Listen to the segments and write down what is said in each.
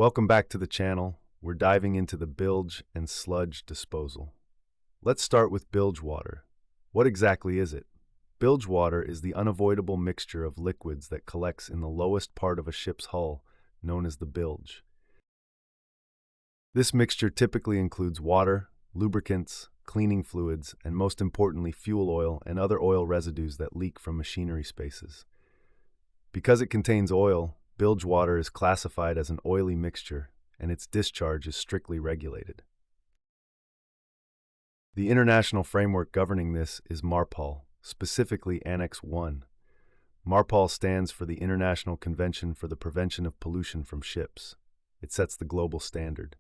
Welcome back to the channel. We're diving into the bilge and sludge disposal. Let's start with bilge water. What exactly is it? Bilge water is the unavoidable mixture of liquids that collects in the lowest part of a ship's hull, known as the bilge. This mixture typically includes water, lubricants, cleaning fluids, and most importantly, fuel oil and other oil residues that leak from machinery spaces. Because it contains oil, bilge water is classified as an oily mixture, and its discharge is strictly regulated. The international framework governing this is MARPOL, specifically Annex I. MARPOL stands for the International Convention for the Prevention of Pollution from Ships. It sets the global standard.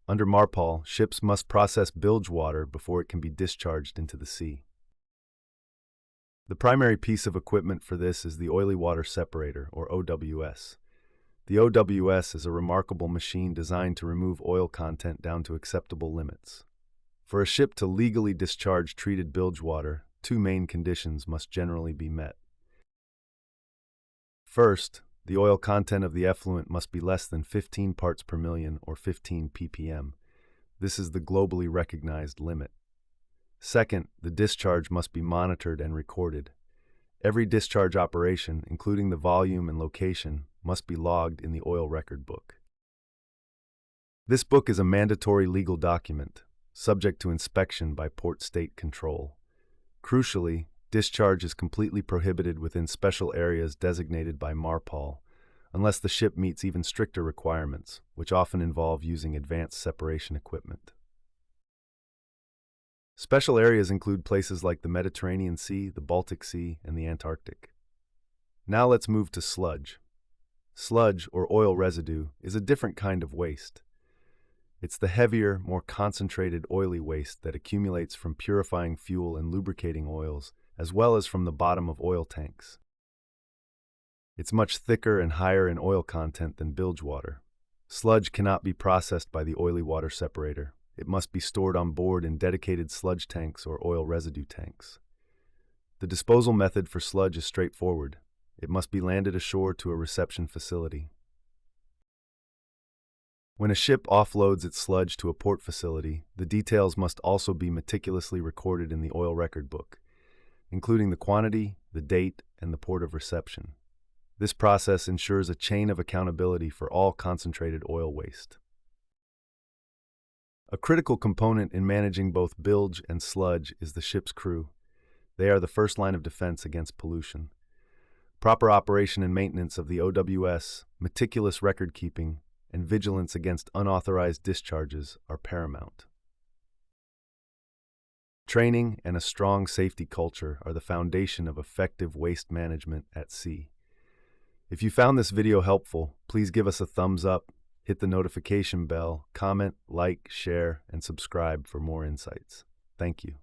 Under MARPOL, ships must process bilge water before it can be discharged into the sea. The primary piece of equipment for this is the oily water separator, or OWS. The OWS is a remarkable machine designed to remove oil content down to acceptable limits. For a ship to legally discharge treated bilge water, two main conditions must generally be met. First, the oil content of the effluent must be less than 15 parts per million, or 15 ppm. This is the globally recognized limit. Second, the discharge must be monitored and recorded. Every discharge operation, including the volume and location, must be logged in the oil record book. This book is a mandatory legal document, subject to inspection by port state control. Crucially, discharge is completely prohibited within special areas designated by MARPOL, unless the ship meets even stricter requirements, which often involve using advanced separation equipment. Special areas include places like the Mediterranean Sea, the Baltic Sea, and the Antarctic. Now let's move to sludge. Sludge, or oil residue, is a different kind of waste. It's the heavier, more concentrated oily waste that accumulates from purifying fuel and lubricating oils, as well as from the bottom of oil tanks. It's much thicker and higher in oil content than bilge water. Sludge cannot be processed by the oily water separator. It must be stored on board in dedicated sludge tanks or oil residue tanks. The disposal method for sludge is straightforward. It must be landed ashore to a reception facility. When a ship offloads its sludge to a port facility, the details must also be meticulously recorded in the oil record book, including the quantity, the date, and the port of reception. This process ensures a chain of accountability for all concentrated oil waste. A critical component in managing both bilge and sludge is the ship's crew. They are the first line of defense against pollution. Proper operation and maintenance of the OWS, meticulous record keeping, and vigilance against unauthorized discharges are paramount. Training and a strong safety culture are the foundation of effective waste management at sea. If you found this video helpful, please give us a thumbs up, hit the notification bell, comment, like, share, and subscribe for more insights. Thank you.